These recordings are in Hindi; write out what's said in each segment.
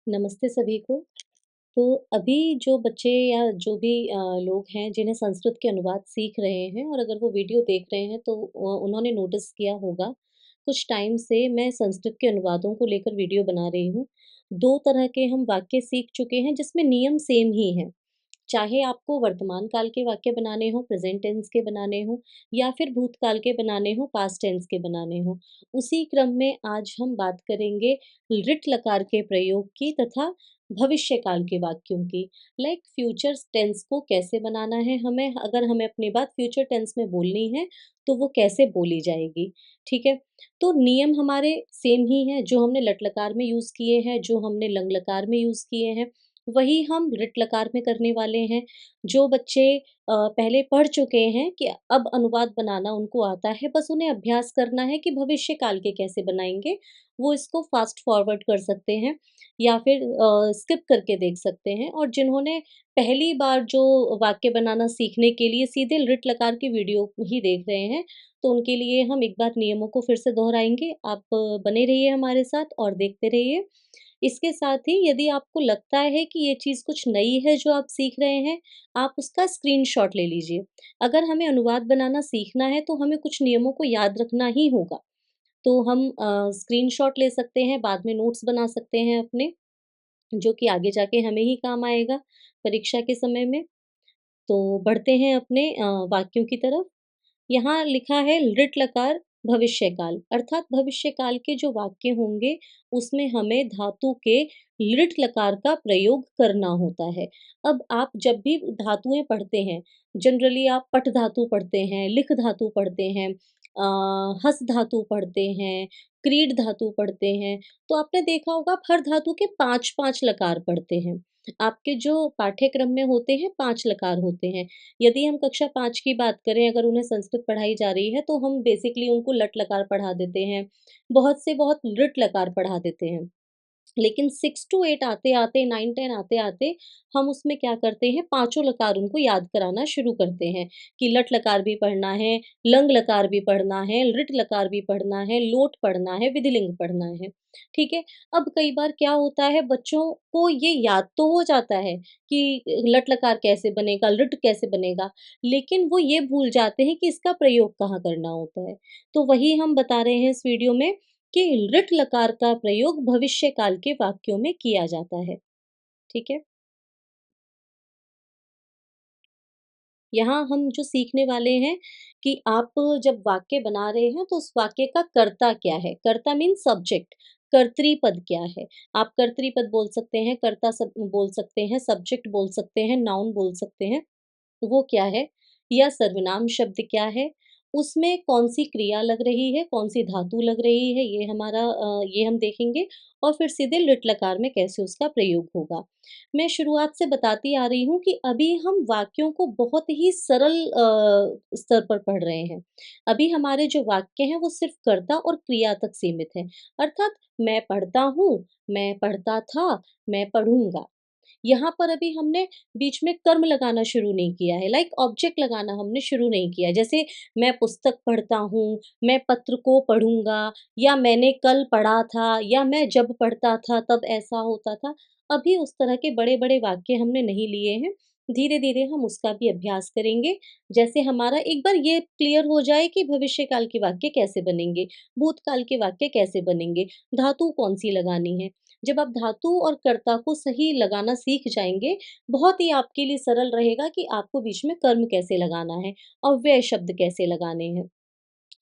नमस्ते सभी को। तो अभी जो बच्चे या जो भी लोग हैं जिन्हें संस्कृत के अनुवाद सीख रहे हैं और अगर वो वीडियो देख रहे हैं तो उन्होंने नोटिस किया होगा, कुछ टाइम से मैं संस्कृत के अनुवादों को लेकर वीडियो बना रही हूँ। 2 तरह के हम वाक्य सीख चुके हैं जिसमें नियम सेम ही हैं। चाहे आपको वर्तमान काल के वाक्य बनाने हों, प्रेज़ेंट टेंस के बनाने हों या फिर भूतकाल के बनाने हों, पास्ट टेंस के बनाने हों। उसी क्रम में आज हम बात करेंगे लिट लकार के प्रयोग की तथा भविष्य काल के वाक्यों की। लाइक फ्यूचर टेंस को कैसे बनाना है हमें, अगर हमें अपनी बात फ्यूचर टेंस में बोलनी है, तो वो कैसे बोली जाएगी, ठीक है? तो नियम हमारे सेम ही हैं, जो हमने लट लकार में यूज़ किए हैं, जो हमने लंग लकार में यूज़ किए हैं, वही हम लिट लकार में करने वाले हैं। जो बच्चे पहले पढ़ चुके हैं कि अब अनुवाद बनाना उनको आता है, बस उन्हें अभ्यास करना है कि भविष्य काल के कैसे बनाएँगे, वो इसको फ़ास्ट फ़ॉरवर्ड कर सकते हैं या फिर स्किप करके देख सकते हैं और जिन्होंने पहली बार जो वाक्य बनाना सीखने के लिए सीधे लिट लकार की वीडियो ही देख रहे हैं, तो उनके लिए हम एक बार नियमों को फिर से दोहराएँगे। आप बने रहिए हमारे साथ और देखते रहिए। इसके साथ ही यदि आपको लगता है कि ये चीज़ कुछ नई है जो आप सीख रहे हैं, आप उसका स्क्रीनशॉट ले लीजिए। अगर हमें अनुवाद बनाना सीखना है तो हमें कुछ नियमों को याद रखना ही होगा। तो हम स्क्रीनशॉट ले सकते हैं, बाद में नोट्स बना सकते हैं अपने, जो कि आगे जाके हमें ही काम आएगा परीक्षा के समय में। तो बढ़ते हैं अपने वाक्यों की तरफ। यहाँ लिखा है लिट लकार भविष्यकाल अर्थात भविष्यकाल के जो वाक्य होंगे उसमें हमें धातु के लिट लकार का प्रयोग करना होता है। अब आप जब भी धातुएं पढ़ते हैं, जनरली आप पट धातु पढ़ते हैं, लिख धातु पढ़ते हैं, हस धातु पढ़ते हैं, क्रीड धातु पढ़ते हैं, तो आपने देखा होगा आप हर धातु के 5-5 लकार पढ़ते हैं। आपके जो पाठ्यक्रम में होते हैं 5 लकार होते हैं। यदि हम कक्षा 5 की बात करें, अगर उन्हें संस्कृत पढ़ाई जा रही है, तो हम बेसिकली उनको लट लकार पढ़ा देते हैं। बहुत से बहुत लिट लकार पढ़ा देते हैं। लेकिन 6 टू 8 आते-आते, 9-10 आते-आते हम उसमें क्या करते हैं, पाँचों लकार उनको याद कराना शुरू करते हैं कि लट लकार भी पढ़ना है, लंग लकार भी पढ़ना है, लिट लकार भी पढ़ना है, लोट पढ़ना है, विधिलिंग पढ़ना है। ठीक है? अब कई बार क्या होता है, बच्चों को ये याद तो हो जाता है कि लट लकार कैसे बनेगा, लिट कैसे बनेगा, लेकिन वो ये भूल जाते हैं कि इसका प्रयोग कहाँ करना होता है। तो वही हम बता रहे हैं इस वीडियो में कि लिट लकार का प्रयोग भविष्य काल के वाक्यों में किया जाता है, ठीक है? यहाँ हम जो सीखने वाले हैं कि आप जब वाक्य बना रहे हैं तो उस वाक्य का कर्ता क्या है? कर्ता मीन्स सब्जेक्ट, कर्तृपद क्या है? आप कर्तृपद बोल सकते हैं, कर्ता सब बोल सकते हैं, सब्जेक्ट बोल सकते हैं, नाउन बोल सकते हैं। वो क्या है? या सर्वनाम शब्द क्या है? उसमें कौन-सी क्रिया लग रही है, कौन-सी धातु लग रही है, ये हम देखेंगे और फिर सीधे लिट लकार में कैसे उसका प्रयोग होगा। मैं शुरुआत से बताती आ रही हूँ कि अभी हम वाक्यों को बहुत ही सरल स्तर पर पढ़ रहे हैं। अभी हमारे जो वाक्य हैं वो सिर्फ़ कर्ता और क्रिया तक सीमित हैं। अर्थात मैं पढ़ता हूँ, मैं पढ़ता था, मैं पढ़ूँगा। यहाँ पर अभी हमने बीच में कर्म लगाना शुरू नहीं किया है, लाइक ऑब्जेक्ट लगाना हमने शुरू नहीं किया है। जैसे मैं पुस्तक पढ़ता हूँ, मैं पत्र को पढ़ूँगा या मैंने कल पढ़ा था या मैं जब पढ़ता था तब ऐसा होता था। अभी उस तरह के बड़े-बड़े वाक्य हमने नहीं लिए हैं। धीरे-धीरे हम उसका भी अभ्यास करेंगे। जैसे हमारा एक बार ये क्लियर हो जाए कि भविष्यकाल के वाक्य कैसे बनेंगे, भूतकाल के वाक्य कैसे बनेंगे, धातु कौन-सी लगानी है। जब आप धातु और कर्ता को सही लगाना सीख जाएँगे, बहुत ही आपके लिए सरल रहेगा कि आपको बीच में कर्म कैसे लगाना है, अव्यय शब्द कैसे लगाने हैं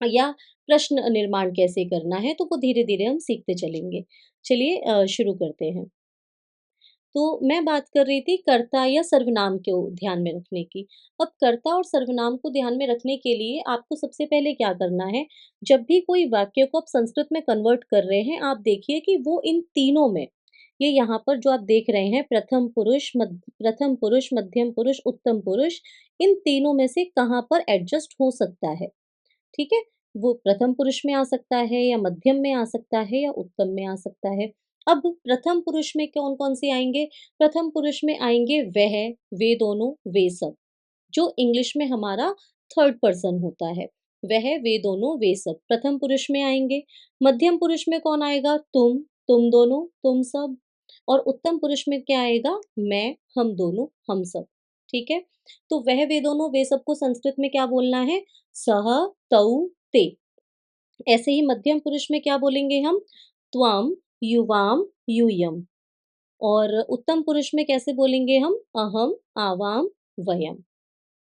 या प्रश्न निर्माण कैसे करना है, तो वो धीरे-धीरे हम सीखते चलेंगे। चलिए शुरू करते हैं। तो मैं बात कर रही थी कर्ता या सर्वनाम को ध्यान में रखने की। अब कर्ता और सर्वनाम को ध्यान में रखने के लिए आपको सबसे पहले क्या करना है, जब भी कोई वाक्य को आप संस्कृत में कन्वर्ट कर रहे हैं, आप देखिए कि वो इन तीनों में, ये यहाँ पर जो आप देख रहे हैं प्रथम पुरुष, मध्यम पुरुष, उत्तम पुरुष, इन तीनों में से कहाँ पर एडजस्ट हो सकता है, ठीक है? वो प्रथम पुरुष में आ सकता है या मध्यम में आ सकता है या उत्तम में आ सकता है। अब प्रथम पुरुष में कौन-कौन से आएँगे? प्रथम पुरुष में आएँगे वह, वे दोनों, वे सब, जो इंग्लिश में हमारा थर्ड पर्सन होता है। वह, वे दोनों, वे सब प्रथम पुरुष में आएँगे। मध्यम पुरुष में कौन आएगा? तुम दोनों, तुम सब। और उत्तम पुरुष में क्या आएगा? मैं, हम दोनों, हम सब, ठीक है? तो वह, वे दोनों, वे सबको संस्कृत में क्या बोलना है? सः, तौ, ते। ऐसे ही मध्यम पुरुष में क्या बोलेंगे हम? त्वम, युवाम, यूयम। और उत्तम पुरुष में कैसे बोलेंगे हम? अहम, आवाम, वयम।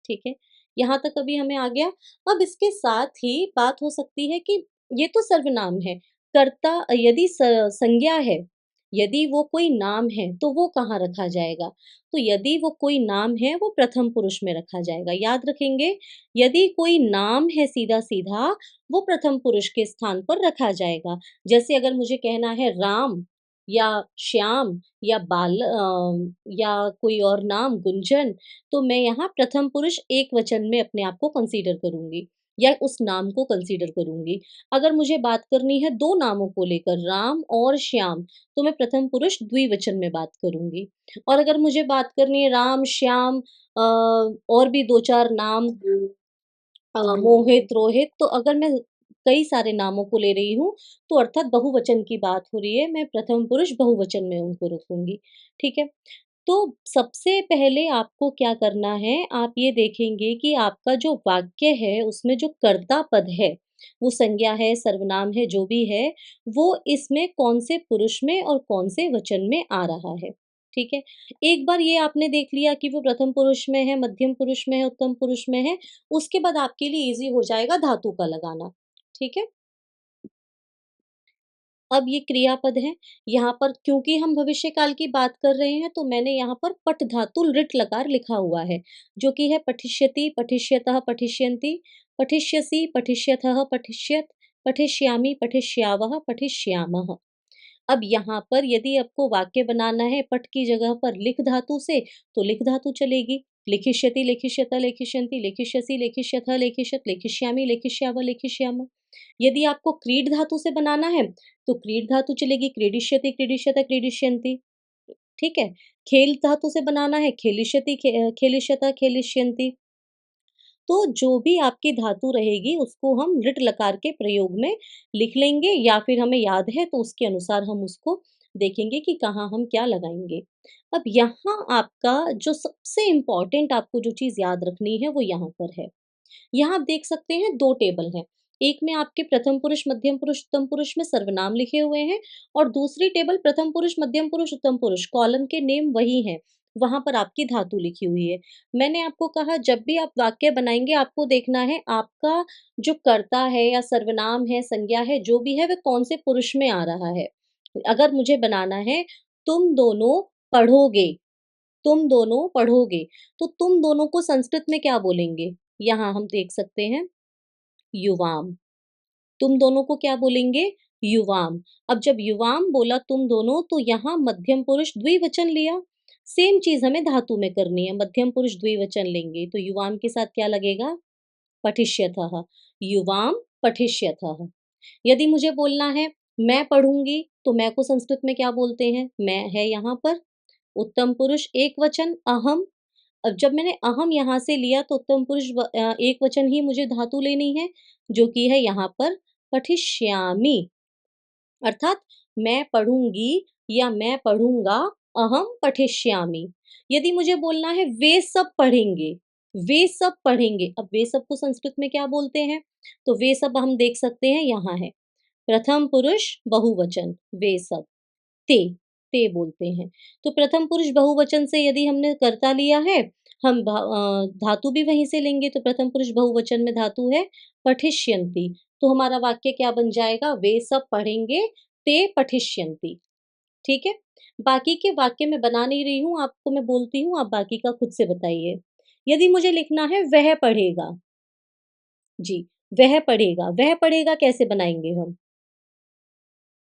ठीक है? यहाँ तक अभी हमें आ गया। अब इसके साथ ही बात हो सकती है कि ये तो सर्वनाम है, कर्ता यदि संज्ञा है, यदि वो कोई नाम है, तो वो कहाँ रखा जाएगा? तो यदि वो कोई नाम है, वो प्रथम पुरुष में रखा जाएगा। याद रखेंगे, यदि कोई नाम है सीधा-सीधा, वो प्रथम पुरुष के स्थान पर रखा जाएगा। जैसे अगर मुझे कहना है राम या श्याम या या कोई और नाम गुंजन, तो मैं यहाँ प्रथम पुरुष एकवचन में अपने आप को कंसीडर करूँगी या उस नाम को कंसीडर करूँगी। अगर मुझे बात करनी है 2 नामों को लेकर राम और श्याम, तो मैं प्रथम पुरुष द्विवचन में बात करूँगी। और अगर मुझे बात करनी है राम, श्याम और भी 2-4 नाम मोहित, रोहित, तो अगर मैं कई सारे नामों को ले रही हूँ, तो अर्थात बहुवचन की बात हो रही है, मैं प्रथम पुरुष बहुवचन में उनको रखूँगी। ठीक है? तो सबसे पहले आपको क्या करना है, आप ये देखेंगे कि आपका जो वाक्य है, उसमें जो कर्ता पद है, वो संज्ञा है, सर्वनाम है, जो भी है, वो इसमें कौन से पुरुष में और कौन से वचन में आ रहा है। ठीक है? एक बार ये आपने देख लिया कि वो प्रथम पुरुष में है, मध्यम पुरुष में है, उत्तम पुरुष में है, उसके बाद आपके लिए ईज़ी हो जाएगा धातु का लगाना। ठीक है? अब ये क्रियापद है, यहाँ पर क्योंकि हम भविष्य काल की बात कर रहे हैं, तो मैंने यहाँ पर पठ धातु लिट लकार लिखा हुआ है, जो कि है पठिष्यति, पठिष्यतः, पठिष्यन्ति, पठिष्यसि, पठिष्यथः, पठिष्यत्, पठिष्यामि, पठिष्यावः, पठिष्यामः। अब यहाँ पर यदि आपको वाक्य बनाना है पठ की जगह पर लिख धातु से, तो लिख धातु चलेगी। लिखिष्यति, लिखिष्यतः, लिखिष्यन्ति, लिखिष्यसि, लिखिष्यथः, लिखिष्यत्, लिखिष्यामि, लिखिष्यावः, लिखिष्यामः। यदि आपको क्रीड धातु से बनाना है, तो क्रीड धातु चलेगी, क्रीडिष्यति, क्रीडिष्यतः, क्रीडिष्यन्ति, ठीक है? खेल धातु से बनाना है, खेलिष्यति, खेलिष्यतः, खेलिष्यन्ति। तो जो भी आपकी धातु रहेगी उसको हम लिट लकार के प्रयोग में लिख लेंगे या फिर हमें याद है तो उसके अनुसार हम उसको देखेंगे कि कहाँ हम क्या लगाएँगे। अब यहाँ आपका जो सबसे इम्पोर्टेंट आपको जो चीज़ याद रखनी है वो यहाँ पर है। यहाँ आप देख सकते हैं 2 टेबल हैं। एक में आपके प्रथम पुरुष, मध्यम पुरुष, उत्तम पुरुष में सर्वनाम लिखे हुए हैं और दूसरी टेबल प्रथम पुरुष, मध्यम पुरुष, उत्तम पुरुष कॉलम के नेम वही हैं। वहाँ पर आपकी धातु लिखी हुई है। मैंने आपको कहा जब भी आप वाक्य बनाएँगे आपको देखना है आपका जो कर्ता है या सर्वनाम है, संज्ञा है, जो भी है वह कौन से पुरुष में आ रहा है। अगर मुझे बनाना है तुम दोनों पढ़ोगे, तुम दोनों पढ़ोगे, तो तुम दोनों को संस्कृत में क्या बोलेंगे? यहाँ हम देख सकते हैं युवाम। तुम दोनों को क्या बोलेंगे? युवाम। अब जब युवाम बोला तुम दोनों तो यहाँ मध्यम पुरुष द्विवचन लिया। सेम चीज़ हमें धातु में करनी है, मध्यम पुरुष द्विवचन लेंगे तो युवाम के साथ क्या लगेगा? पठिष्यथः। युवाम पठिष्यथः। यदि मुझे बोलना है मैं पढ़ूँगी, तो मैं को संस्कृत में क्या बोलते हैं? मैं है यहाँ पर, उत्तम पुरुष एकवचन अहम्। अब जब मैंने अहम यहाँ से लिया तो उत्तम पुरुष एकवचन ही मुझे धातु लेनी है, जो कि है यहाँ पर पठिष्यामि, अर्थात मैं पढ़ूँगी या मैं पढ़ूँगा, अहम पठिष्यामि। यदि मुझे बोलना है वे सब पढ़ेंगे, वे सब पढ़ेंगे, अब वे सब को संस्कृत में क्या बोलते हैं? तो वे सब हम देख सकते हैं यहाँ है, प्रथम पुरुष बहुवचन, वे सब। ते, ते बोलते हैं। तो प्रथम पुरुष बहुवचन से यदि हमने कर्ता लिया है, हम धातु भी वहीं से लेंगे तो प्रथम पुरुष बहुवचन में धातु है पठिष्यन्ति। तो हमारा वाक्य क्या बन जाएगा? वे सब पढ़ेंगे, ते पठिष्यन्ति। ठीक है? बाकी के वाक्य मैं बना नहीं रही हूँ, आपको मैं बोलती हूँ, आप बाकी का खुद से बताइए। यदि मुझे लिखना है वह पढ़ेगा, जी, वह पढ़ेगा कैसे बनाएँगे हम?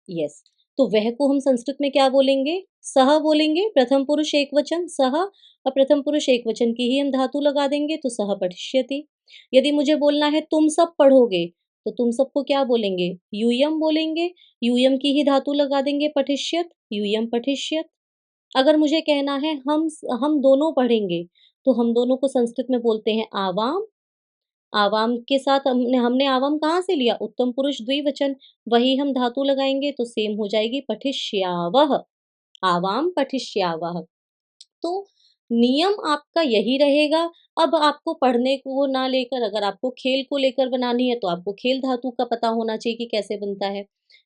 यस, तो वह को हम संस्कृत में क्या बोलेंगे? सः बोलेंगे, प्रथम पुरुष एकवचन सः और प्रथम पुरुष एकवचन की ही हम धातु लगा देंगे तो सः पठिष्यति। यदि मुझे बोलना है तुम सब पढ़ोगे, तो तुम सबको क्या बोलेंगे? यूयम बोलेंगे, यूयम की ही धातु लगा देंगे पठिष्यत, यूयम पठिष्यत। अगर मुझे कहना है हम दोनों पढ़ेंगे, तो हम दोनों को संस्कृत में बोलते हैं आवाम। आवाम के साथ हमने हमने आवाम कहाँ से लिया? उत्तम पुरुष द्विवचन, वही हम धातु लगाएँगे तो सेम हो जाएगी पठिष्यावः। आवाम पठिष्यावः। तो नियम आपका यही रहेगा। अब आपको पढ़ने को ना लेकर अगर आपको खेल को लेकर बनानी है, तो आपको खेल धातु का पता होना चाहिए कि कैसे बनता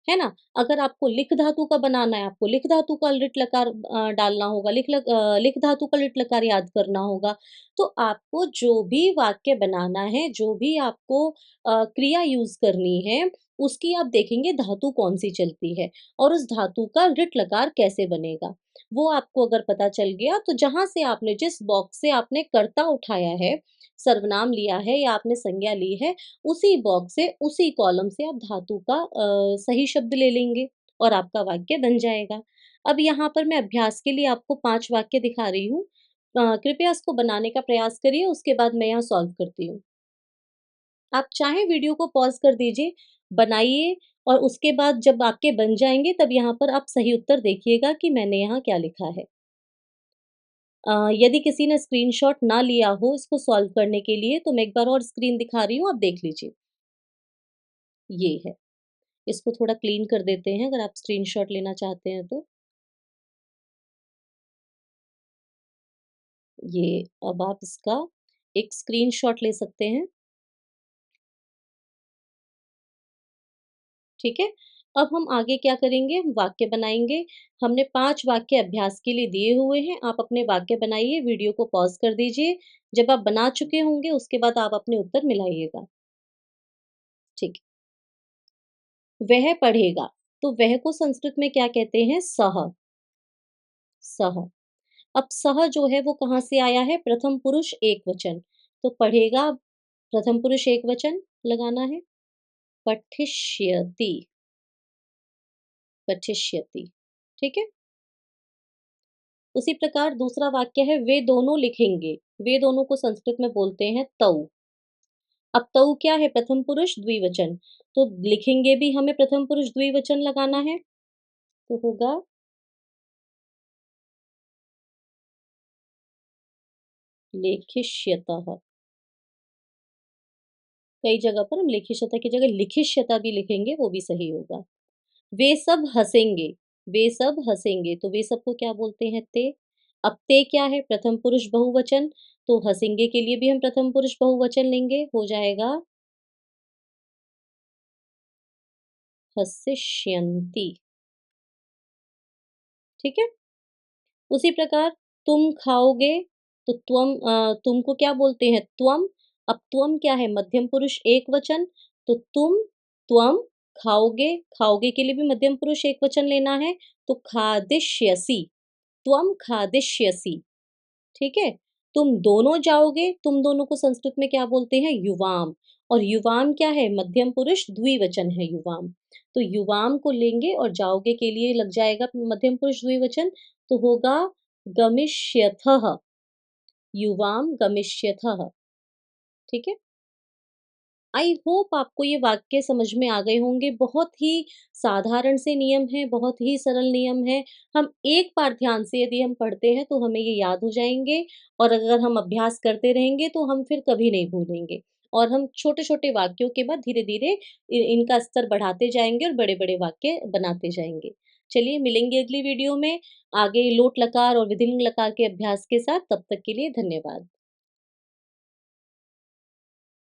है ना? अगर आपको लिख धातु का बनाना है, आपको लिख धातु का लिट लकार डालना होगा, लिख धातु का लिट लकार याद करना होगा। तो आपको जो भी वाक्य बनाना है, जो भी आपको क्रिया यूज़ करनी है, उसकी आप देखेंगे धातु कौन-सी चलती है और उस धातु का लिट लकार कैसे बनेगा। वो आपको अगर पता चल गया तो जहाँ से आपने जिस बॉक्स से आपने कर्ता उठाया है, सर्वनाम लिया है या आपने संज्ञा ली है, उसी बॉक्स से, उसी कॉलम से आप धातु का सही शब्द ले लेंगे और आपका वाक्य बन जाएगा। अब यहाँ पर मैं अभ्यास के लिए आपको 5 वाक्य दिखा रही हूँ। कृपया इसको बनाने का प्रयास करिए, उसके बाद मैं यहाँ सॉल्व करती हूँ। आप चाहें वीडियो को पॉज़ कर दीजिए, बनाइए और उसके बाद जब आपके बन जाएँगे तब यहाँ पर आप सही उत्तर देखिएगा कि मैंने यहाँ क्या लिखा है। यदि किसी ने स्क्रीनशॉट ना लिया हो इसको सॉल्व करने के लिए तो मैं एक बार और स्क्रीन दिखा रही हूँ, आप देख लीजिए। ये है। इसको थोड़ा क्लीन कर देते हैं अगर आप स्क्रीनशॉट लेना चाहते हैं तो। ये अब आप इसका एक स्क्रीनशॉट ले सकते हैं, ठीक है? अब हम आगे क्या करेंगे, हम वाक्य बनाएँगे। हमने 5 वाक्य अभ्यास के लिए दिए हुए हैं, आप अपने वाक्य बनाइए, वीडियो को पॉज़ कर दीजिए। जब आप बना चुके होंगे उसके बाद आप अपने उत्तर मिलाइएगा, ठीक है? वह पढ़ेगा, तो वह को संस्कृत में क्या कहते हैं? सः, सः। अब सः जो है वो कहाँ से आया है? प्रथम पुरुष एकवचन, तो पढ़ेगा प्रथम पुरुष एकवचन लगाना है, पठिष्यति, पठिष्यति, ठीक है? उसी प्रकार दूसरा वाक्य है वे दोनों लिखेंगे, वे दोनों को संस्कृत में बोलते हैं तौ। अब तौ क्या है? प्रथम पुरुष द्विवचन, तो लिखेंगे भी हमें प्रथम पुरुष द्विवचन लगाना है, तो होगा लेखिष्यतः। कई जगह पर हम लेखिष्यता की जगह लिखिष्यता भी लिखेंगे, वो भी सही होगा। वे सब हँसेंगे, वे सब हँसेंगे, तो वे सब को क्या बोलते हैं? ते। अब ते क्या है? प्रथम पुरुष बहुवचन, तो हँसेंगे के लिए भी हम प्रथम पुरुष बहुवचन लेंगे, हो जाएगा हसिष्यन्ति, ठीक है? उसी प्रकार तुम खाओगे, तो तुम को क्या बोलते हैं? त्वम। अब त्वम क्या है? मध्यम पुरुष एकवचन, तो तुम, त्वम खाओगे, खाओगे के लिए भी मध्यम पुरुष एकवचन लेना है, तो खादिष्यसि, त्वम खादिष्यसि, ठीक है? तुम दोनों जाओगे, तुम दोनों को संस्कृत में क्या बोलते हैं? युवाम, और युवाम क्या है? मध्यम पुरुष द्विवचन है युवाम। तो युवाम को लेंगे और जाओगे के लिए लग जाएगा मध्यम पुरुष द्विवचन, तो होगा गमिष्यथः, युवाम गमिष्यथः, ठीक है? आई होप आपको ये वाक्य समझ में आ गए होंगे। बहुत ही साधारण से नियम हैं, बहुत ही सरल नियम हैं। हम एक बार ध्यान से यदि हम पढ़ते हैं तो हमें ये याद हो जाएँगे और अगर हम अभ्यास करते रहेंगे तो हम फिर कभी नहीं भूलेंगे। और हम छोटे-छोटे वाक्यों के बाद धीरे-धीरे इनका स्तर बढ़ाते जाएँगे और बड़े-बड़े वाक्य बनाते जाएँगे। चलिए मिलेंगे अगली वीडियो में, आगे लोट लकार और विधिलिंग लकार के अभ्यास के साथ। तब तक के लिए धन्यवाद।